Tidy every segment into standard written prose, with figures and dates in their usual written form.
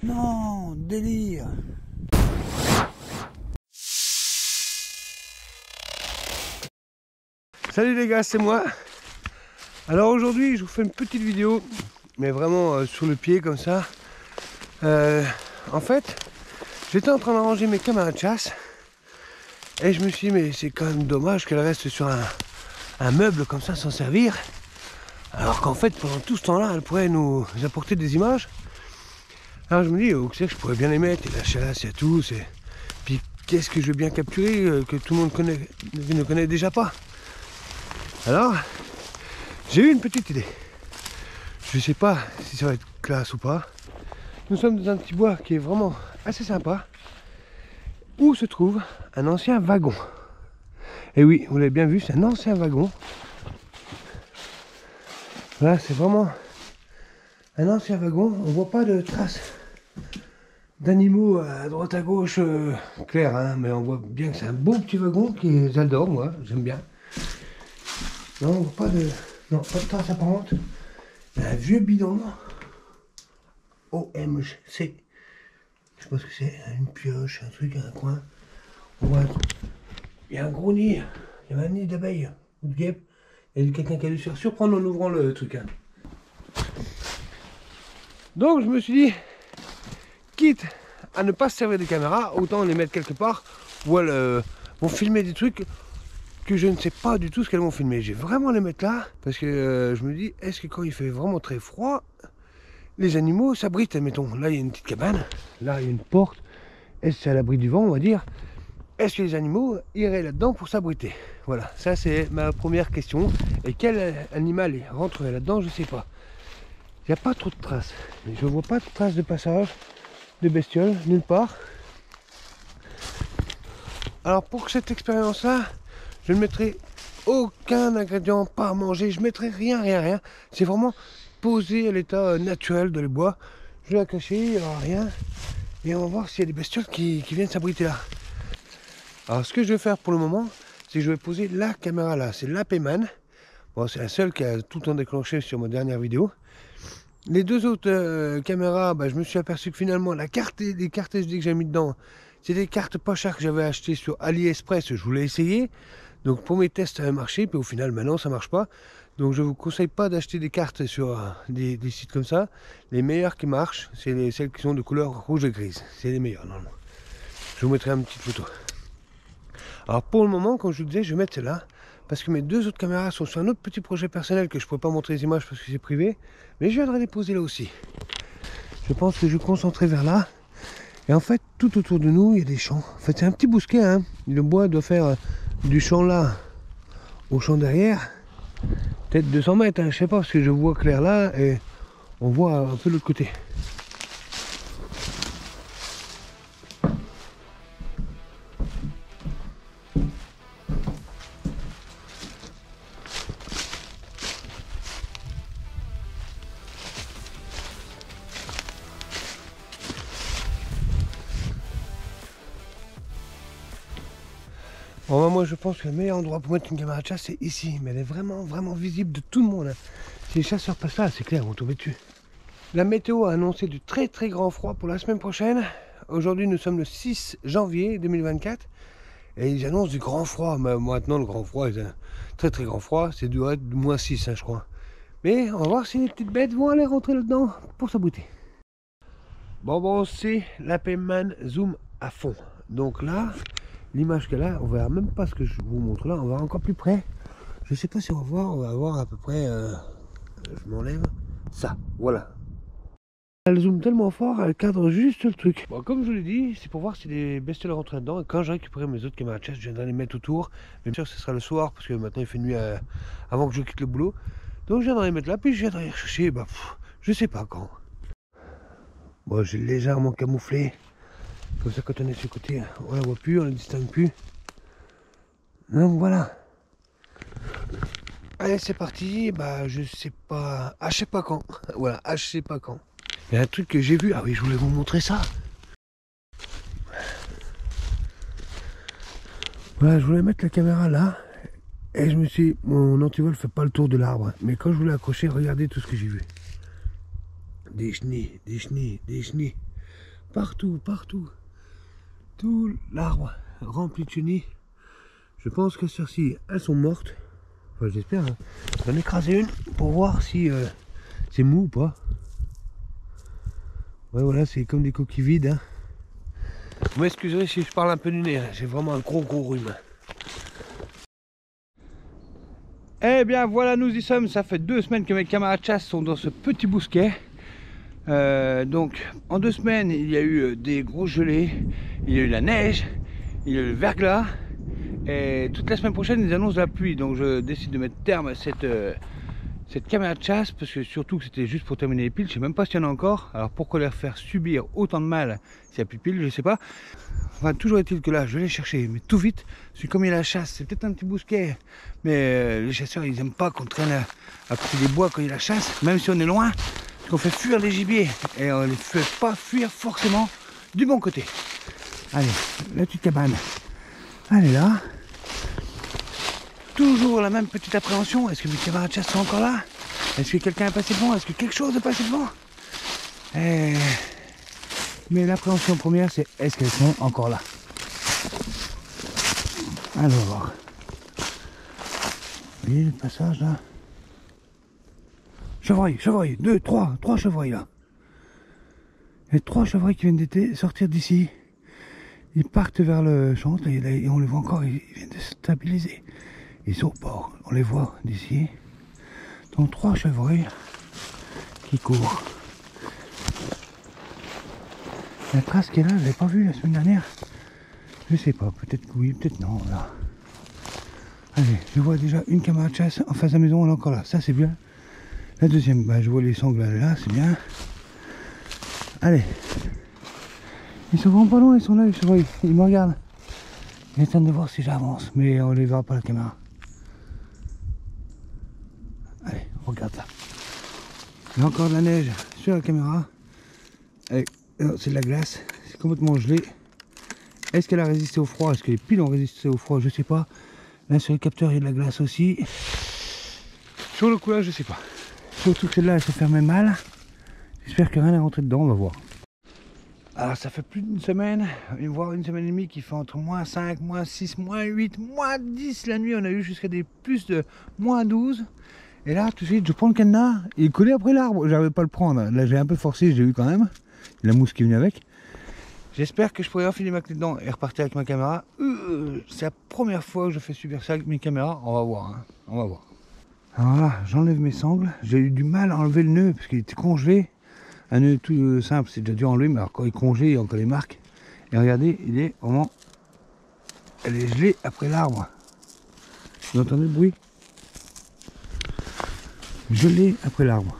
Non, délire. Salut les gars, c'est moi. Alors aujourd'hui je vous fais une petite vidéo, mais vraiment sur le pied comme ça. En fait, j'étais en train de ranger mes caméras de chasse et je me suis dit mais c'est quand même dommage qu'elle reste sur un meuble comme ça sans servir. Alors qu'en fait pendant tout ce temps-là elle pourrait nous apporter des images. Alors je me dis oh, que je pourrais bien les mettre et la chasse et tout. Puis qu'est-ce que je veux bien capturer que tout le monde ne connaît déjà pas. Alors j'ai eu une petite idée. Je sais pas si ça va être classe ou pas. Nous sommes dans un petit bois qui est vraiment assez sympa, où se trouve un ancien wagon. Et oui, vous l'avez bien vu, c'est un ancien wagon. Là, c'est vraiment un ancien wagon. On voit pas de traces d'animaux à droite à gauche clair, hein, mais on voit bien que c'est un beau petit wagon qui j'adore, moi, j'aime bien. Non, on voit pas de... Non, pas de traces apparentes. Un vieux bidon. OMG. Je sais pas ce que c'est. Une pioche, un truc, un coin. On voit... Il y a un gros nid. Il y avait un nid d'abeilles ou de guêpes. Il y a quelqu'un qui a dû se faire surprendre en ouvrant le truc. Hein. Donc je me suis dit, quitte à ne pas se servir de caméra, autant les mettre quelque part où elles vont filmer des trucs que je ne sais pas du tout ce qu'elles vont filmer. Je vais vraiment les mettre là parce que je me dis, est-ce que quand il fait vraiment très froid, les animaux s'abritent, admettons. Là il y a une petite cabane, là il y a une porte. Est-ce que c'est à l'abri du vent, on va dire? Est-ce que les animaux iraient là-dedans pour s'abriter? Voilà, ça c'est ma première question. Et quel animal rentrerait là-dedans, je ne sais pas. Il n'y a pas trop de traces. Je ne vois pas de traces de passage de bestioles, nulle part. Alors pour cette expérience-là, je ne mettrai aucun ingrédient, pas à manger, je ne mettrai rien. C'est vraiment posé à l'état naturel de les bois. Je vais la cacher, il n'y aura rien. Et on va voir s'il y a des bestioles qui viennent s'abriter là. Alors ce que je vais faire pour le moment, c'est que je vais poser la caméra là. C'est l'APman. Bon, c'est la seule qui a tout le temps déclenché sur ma dernière vidéo. Les deux autres caméras, je me suis aperçu que finalement les cartes SD que j'ai mis dedans, c'est des cartes pas chères que j'avais achetées sur AliExpress. Je voulais essayer. Donc pour mes tests ça a marché, puis au final maintenant ça marche pas. Donc je vous conseille pas d'acheter des cartes sur des sites comme ça. Les meilleures qui marchent, c'est celles qui sont de couleur rouge et grise. C'est les meilleures normalement. Je vous mettrai une petite photo. Alors pour le moment, comme je vous disais, je vais mettre celle-là. Parce que mes deux autres caméras sont sur un autre petit projet personnel que je ne pourrais pas montrer les images parce que c'est privé. Mais je viendrai les poser là aussi. Je pense que je vais concentrer vers là. Et en fait, tout autour de nous, il y a des champs. En fait, c'est un petit bousquet. Hein. Le bois doit faire du champ là au champ derrière. Peut-être 200 mètres, hein. Je sais pas, parce que je vois clair là et on voit un peu l'autre côté. Bon, moi je pense que le meilleur endroit pour mettre une caméra de chasse c'est ici, mais elle est vraiment visible de tout le monde. Hein. Si les chasseurs passent là, c'est clair, ils vont tomber dessus. La météo a annoncé du très grand froid pour la semaine prochaine. Aujourd'hui nous sommes le 6 janvier 2024 et ils annoncent du grand froid. Mais maintenant le grand froid, très grand froid, c'est du moins 6 hein, je crois. Mais on va voir si les petites bêtes vont aller rentrer là-dedans pour s'abriter. Bon c'est l'APman zoom à fond. Donc là, l'image qu'elle a, on verra même pas ce que je vous montre là, on va encore plus près. Je sais pas si on va voir à peu près, je m'enlève, ça, voilà. Elle zoome tellement fort, elle cadre juste le truc. Bon, comme je vous l'ai dit, c'est pour voir si les bestioles rentrent là-dedans. Et quand je récupérerai mes autres caméras de chasse, je viendrai les mettre autour. Mais bien sûr, ce sera le soir, parce que maintenant il fait nuit avant que je quitte le boulot. Donc je viendrai les mettre là, puis je viendrai les rechercher, je sais pas quand. Bon, j'ai légèrement camouflé. Comme ça, quand on est sur le côté, on la voit plus, on la distingue plus. Donc voilà. Allez, c'est parti. Je sais pas. Ah, je sais pas quand. Voilà, je sais pas quand. Il y a un truc que j'ai vu. Ah oui, je voulais vous montrer ça. Voilà, je voulais mettre la caméra là. Et je me suis dit, mon antivol fait pas le tour de l'arbre. Mais quand je voulais accrocher, regardez tout ce que j'ai vu. Des chenilles. partout, partout. Tout l'arbre rempli de chenilles. Je pense que celles-ci, elles sont mortes. Enfin, j'espère. Hein. J'en ai écrasé une pour voir si c'est mou ou pas. Ouais, voilà, c'est comme des coquilles vides. Hein. Vous m'excuserez si je parle un peu du nez. J'ai vraiment un gros rhume. Eh bien voilà, nous y sommes. Ça fait 2 semaines que mes camarades de chasse sont dans ce petit bousquet. Donc en 2 semaines, il y a eu des gros gelées, il y a eu la neige, il y a eu le verglas. Et toute la semaine prochaine, ils annoncent la pluie. Donc je décide de mettre terme à cette caméra de chasse, parce que surtout que c'était juste pour terminer les piles. Je sais même pas s'il y en a encore. Alors pourquoi leur faire subir autant de mal s'il n'y a plus de piles, je sais pas. Enfin, toujours est-il que là, je vais les chercher, mais tout vite. Parce que comme il y a la chasse, c'est peut-être un petit bousquet, mais les chasseurs, ils aiment pas qu'on traîne à côté des bois quand il y a la chasse, même si on est loin, parce qu'on fait fuir les gibiers, et on les fait pas fuir forcément du bon côté. Allez, la petite cabane, elle est là. Toujours la même petite appréhension. Est-ce que mes camarades de chasse sont encore là? Est-ce que quelqu'un est passé devant? Est-ce que quelque chose est passé devant? Mais l'appréhension première, c'est est-ce qu'elles sont encore là? Alors, vous voyez le passage là? Chevreuil, 2, 3 chevreuils là. Il y a 3 chevreuils qui viennent sortir d'ici. Ils partent vers le champ et on les voit encore, ils viennent de se stabiliser. Ils sont au bord, on les voit d'ici. Donc 3 chevreuils qui courent. La trace qui est là, je l'ai pas vue la semaine dernière. Je sais pas, peut-être que oui, peut-être non. Là. Allez, je vois déjà une camarade de chasse en face de la maison, elle est encore là, ça c'est bien. La deuxième, bah, je vois les sangles là, c'est bien. Allez. Ils sont vraiment pas loin, ils sont là, les chevreuils, ils me regardent. Ils attendent de voir si j'avance, mais on les verra pas à la caméra. Allez, regarde ça. Il y a encore de la neige sur la caméra. C'est de la glace, c'est complètement gelé. Est-ce qu'elle a résisté au froid? Est-ce que les piles ont résisté au froid? Je sais pas. Là sur le capteur il y a de la glace aussi. Sur le coulage je sais pas. Surtout que celle-là elle se fermait mal. J'espère que rien n'est rentré dedans, on va voir. Alors ça fait plus d'une semaine, voire une semaine et demie qui fait entre -5, -6, -8, -10 la nuit. On a eu jusqu'à des plus de -12. Et là tout de suite je prends le cadenas, il est collé après l'arbre. J'arrivais pas à le prendre. Là j'ai un peu forcé, j'ai eu quand même. La mousse qui est venue avec. J'espère que je pourrai enfiler ma clé dedans et repartir avec ma caméra. C'est la première fois que je fais subir ça avec mes caméras. On va voir, hein. On va voir. Alors là, j'enlève mes sangles. J'ai eu du mal à enlever le nœud parce qu'il était congelé. Un nœud tout simple, c'est déjà dû enlever, mais alors quand il est congelé, il y a encore les marques. Et regardez, il est vraiment... Elle est gelée après l'arbre. Vous entendez le bruit? Gelée après l'arbre.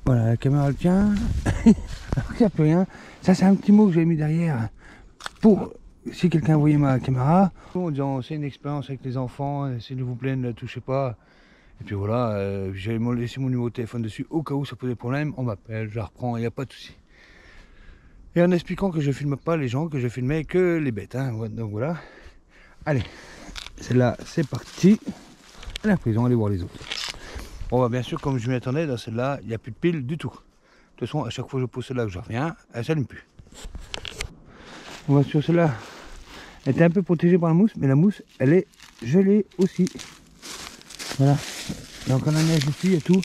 Voilà, la caméra le tient. Il n'y a plus rien. Ça, c'est un petit mot que j'ai mis derrière pour si quelqu'un voyait ma caméra. En disant, c'est une expérience avec les enfants, s'il vous plaît, ne la touchez pas. Et puis voilà, j'ai laissé mon numéro de téléphone dessus au cas où ça posait problème. On m'appelle, je la reprends, il n'y a pas de souci. Et en expliquant que je filme pas les gens, que je filmais que les bêtes. Hein. Donc voilà. Allez, celle-là, c'est parti. À la prison, allez voir les autres. Bon, bah, bien sûr, comme je m'y attendais, dans celle-là, il n'y a plus de pile du tout. De toute façon, à chaque fois que je pose celle-là que je reviens, elle s'allume plus. On va sur celle-là. Elle était un peu protégée par la mousse, mais la mousse, elle est gelée aussi. Voilà. Il y a encore la neige ici et tout.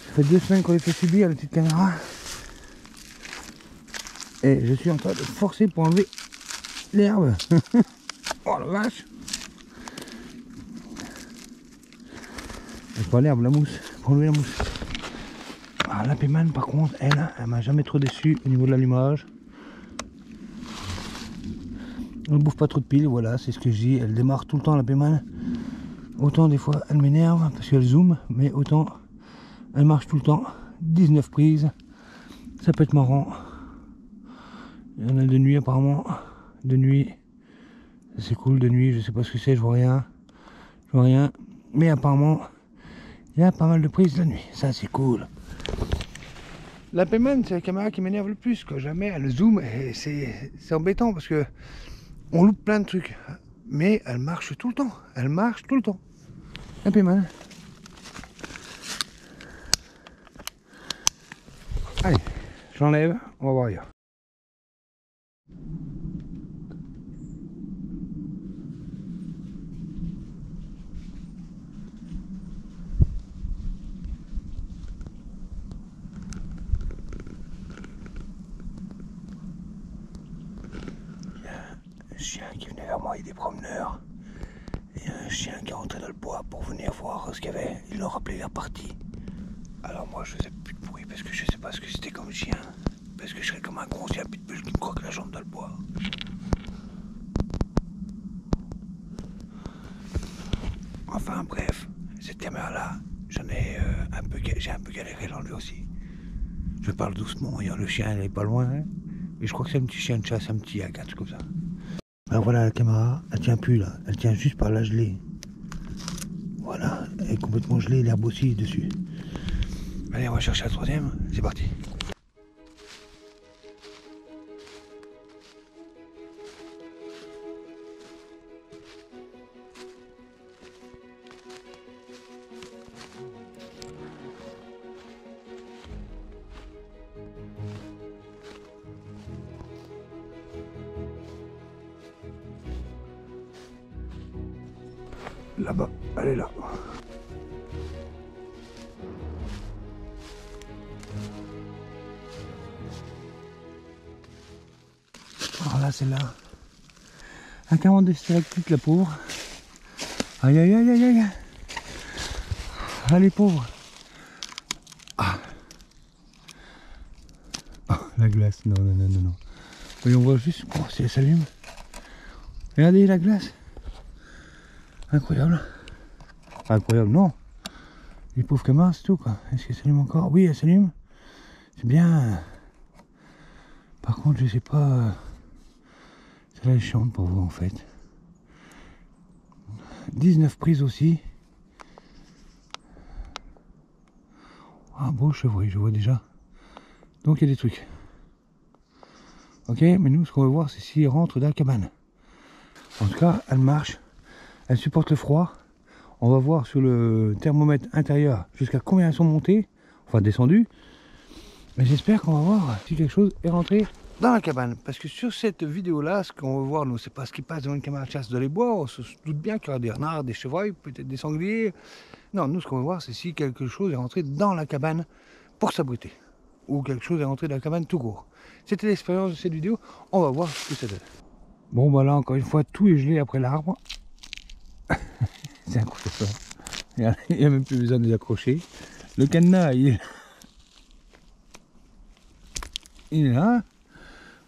Ça fait 2 semaines qu'on les fait subir, la petite caméra. Et je suis en train de forcer pour enlever l'herbe. Oh la vache! Pas l'herbe, la mousse, pour enlever la mousse. Ah, la Péman par contre, elle m'a jamais trop déçu au niveau de l'allumage. Elle ne bouffe pas trop de piles, voilà, c'est ce que je dis. Elle démarre tout le temps la Péman. Autant des fois elle m'énerve parce qu'elle zoome, mais autant elle marche tout le temps. 19 prises, ça peut être marrant. Il y en a de nuit apparemment. De nuit, c'est cool de nuit, je sais pas ce que c'est, je vois rien. Je vois rien, mais apparemment... Il y a pas mal de prises la nuit, ça c'est cool. La Péman, c'est la caméra qui m'énerve le plus, quand jamais elle zoom, et c'est embêtant parce que on loupe plein de trucs. Mais elle marche tout le temps, elle marche tout le temps. La Péman. Allez, j'enlève, on va voir ailleurs. Il y a un chien qui venait vers moi, il y a des promeneurs. Il y a un chien qui est rentré dans le bois pour venir voir ce qu'il y avait. Ils l'ont rappelé, il est reparti. Alors moi je faisais plus de bruit parce que je sais pas ce que c'était comme chien. Parce que je serais comme un con s'il y a un pitbull qui me croque la jambe dans le bois. Enfin bref, cette caméra là, j'ai un peu galéré à l'enlever aussi. Je parle doucement, le chien il est pas loin. Hein, et je crois que c'est un petit chien de chasse, un petit agate comme ça. Ben voilà la caméra, elle tient plus là, elle tient juste par la gelée. Voilà, elle est complètement gelée, l'herbe aussi dessus. Allez, on va chercher la troisième, c'est parti. Là-bas, elle est là. Alors là, c'est là. Un 40 des stalactites, la pauvre. Aïe aïe aïe aïe aïe. Allez, pauvre. Ah. Oh, la glace, non, non, non, non, non. Oui, on voit juste, oh, si elle s'allume. Regardez la glace. Incroyable. Enfin, incroyable, non. Les pauvres camarades, c'est tout, quoi. Est-ce qu'elle s'allume encore? Oui, elle s'allume. C'est bien. Par contre, je sais pas. Celle-là est chiante pour vous, en fait. 19 prises aussi. Ah, beau chevrier, je vois déjà. Donc, il y a des trucs. Ok, mais nous, ce qu'on veut voir, c'est s'il rentre dans la cabane. En tout cas, elle marche. Elle supporte le froid. On va voir sur le thermomètre intérieur jusqu'à combien elles sont montées, enfin descendues. Mais j'espère qu'on va voir si quelque chose est rentré dans la cabane. Parce que sur cette vidéo-là, ce qu'on veut voir, nous, c'est pas ce qui passe dans une caméra de chasse dans les bois. On se doute bien qu'il y aura des renards, des chevreuils, peut-être des sangliers. Non, nous, ce qu'on veut voir, c'est si quelque chose est rentré dans la cabane pour s'abriter. Ou quelque chose est rentré dans la cabane tout court. C'était l'expérience de cette vidéo. On va voir ce que ça donne. Bon, bah là, encore une fois, tout est gelé après l'arbre. C'est incroyable. Il n'y a même plus besoin de les accrocher. Le cadenas, il est là.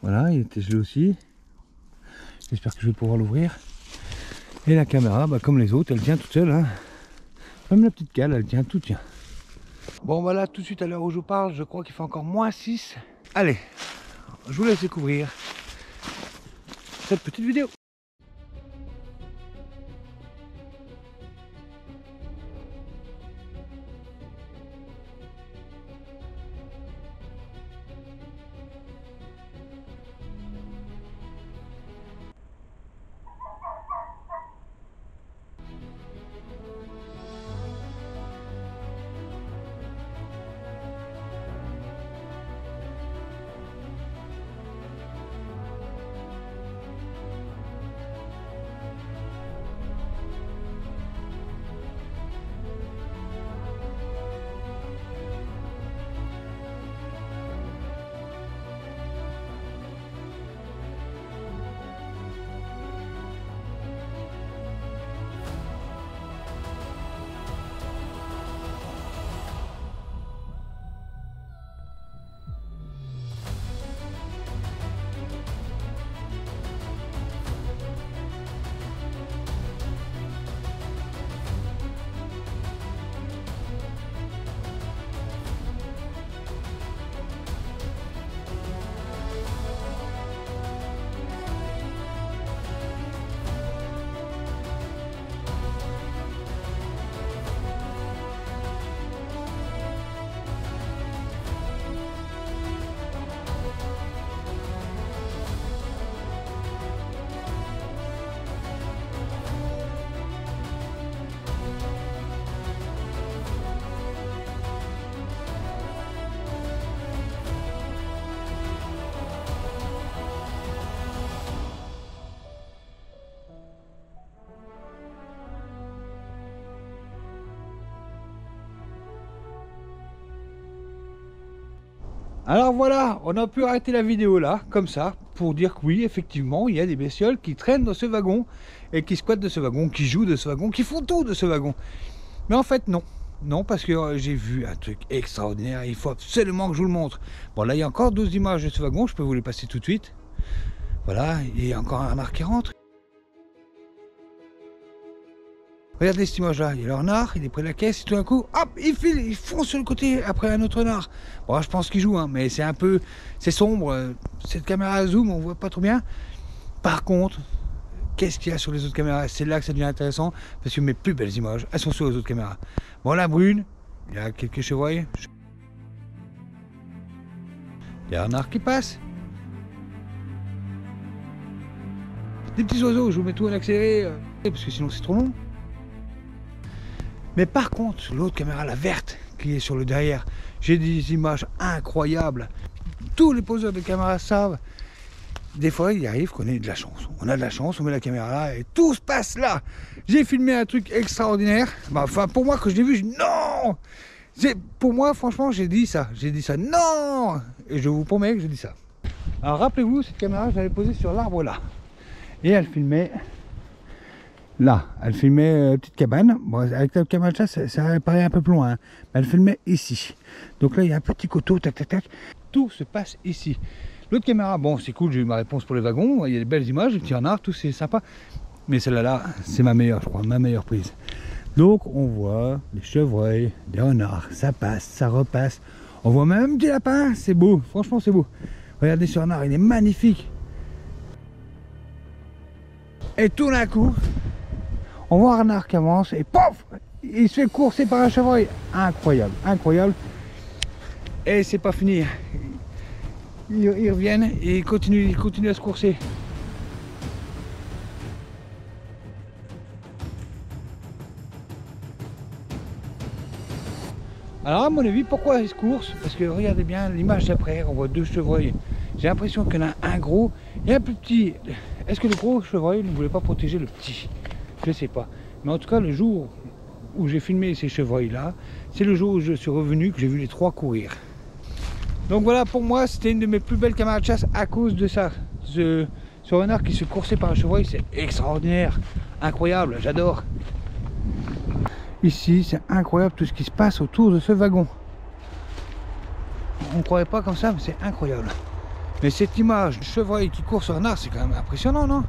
Voilà, il était gelé aussi. J'espère que je vais pouvoir l'ouvrir. Et la caméra, bah, comme les autres, elle tient toute seule. Hein. Même la petite cale, elle tient, tout tient. Bon, voilà, tout de suite à l'heure où je vous parle, je crois qu'il fait encore -6. Allez, je vous laisse découvrir cette petite vidéo. Alors voilà, on a pu arrêter la vidéo là, comme ça, pour dire que oui, effectivement, il y a des bestioles qui traînent dans ce wagon, et qui squattent de ce wagon, qui jouent de ce wagon, qui font tout de ce wagon. Mais en fait, non. Non, parce que j'ai vu un truc extraordinaire, il faut absolument que je vous le montre. Bon, là, il y a encore 12 images de ce wagon, je peux vous les passer tout de suite. Voilà, il y a encore un renard qui rentre. Regardez cette image-là, il y a le renard, il est près de la caisse, et tout d'un coup, hop, il file, il fonce sur le côté après un autre renard. Bon, je pense qu'il joue, hein, mais c'est un peu, c'est sombre, cette caméra à zoom, on voit pas trop bien. Par contre, qu'est-ce qu'il y a sur les autres caméras? C'est là que ça devient intéressant, parce que mes plus belles images, elles sont sur les autres caméras. Bon, la brune, il y a quelques chevreuils. Il y a un renard qui passe. Des petits oiseaux, je vous mets tout en accéléré, parce que sinon c'est trop long. Mais par contre, l'autre caméra, la verte, qui est sur le derrière, j'ai des images incroyables. Tous les poseurs de caméra savent. Des fois, il arrive qu'on ait de la chance. On a de la chance, on met la caméra là et tout se passe là. J'ai filmé un truc extraordinaire. Bah, enfin, pour moi, quand je l'ai vu, je dis non. Pour moi, franchement, j'ai dit ça. J'ai dit ça, non. Et je vous promets que j'ai dit ça. Alors, rappelez-vous, cette caméra, je l'avais posée sur l'arbre là. Et elle filmait là. Elle filmait petite cabane. Bon, avec la caméra de chasse, ça paraît un peu plus loin. Hein. Mais elle filmait ici. Donc là, il y a un petit coteau, tac, tac, tac. Tout se passe ici. L'autre caméra, bon, c'est cool, j'ai eu ma réponse pour les wagons. Il y a des belles images, des petits renards, tout, c'est sympa. Mais celle-là, là, c'est ma meilleure, je crois, ma meilleure prise. Donc, on voit des chevreuils, des renards, ça passe, ça repasse. On voit même des lapins, c'est beau, franchement, c'est beau. Regardez ce renard, il est magnifique. Et tout d'un coup, on voit un renard qui avance et pof, il se fait courser par un chevreuil. Incroyable, incroyable. Et c'est pas fini. Ils reviennent et ils continuent à se courser. Alors à mon avis, pourquoi ils se coursent? Parce que regardez bien l'image d'après, on voit deux chevreuils. J'ai l'impression qu'il y en a un gros et un plus petit. Est-ce que le gros chevreuil ne voulait pas protéger le petit? Je ne sais pas. Mais en tout cas, le jour où j'ai filmé ces chevreuils-là, c'est le jour où je suis revenu que j'ai vu les trois courir. Donc voilà, pour moi, c'était une de mes plus belles caméras de chasse à cause de ça. Ce renard qui se coursait par un chevreuil, c'est extraordinaire, incroyable, j'adore. Ici, c'est incroyable tout ce qui se passe autour de ce wagon. On ne croirait pas comme ça, mais c'est incroyable. Mais cette image de chevreuil qui court sur un renard, c'est quand même impressionnant, non?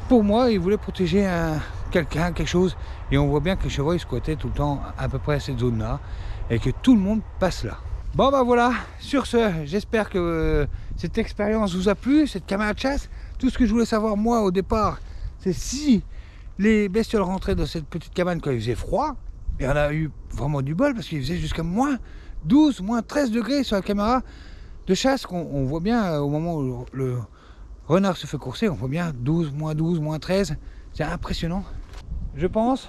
Pour moi, il voulait protéger quelqu'un, quelque chose. Et on voit bien que les chevreuils squattaient tout le temps à peu près à cette zone-là. Et que tout le monde passe là. Bon bah voilà, sur ce, j'espère que cette expérience vous a plu, cette caméra de chasse. Tout ce que je voulais savoir moi au départ, c'est si les bestioles rentraient dans cette petite cabane quand il faisait froid. Et on a eu vraiment du bol parce qu'il faisait jusqu'à moins 12, moins 13 degrés sur la caméra de chasse. On voit bien au moment où le renard se fait courser, on voit bien 12, moins 13. C'est impressionnant. Je pense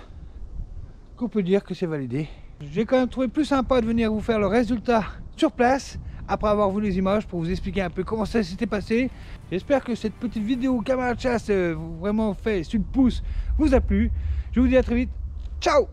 qu'on peut dire que c'est validé. J'ai quand même trouvé plus sympa de venir vous faire le résultat sur place après avoir vu les images pour vous expliquer un peu comment ça s'était passé. J'espère que cette petite vidéo caméra de chasse vraiment fait sur le pouce vous a plu. Je vous dis à très vite. Ciao!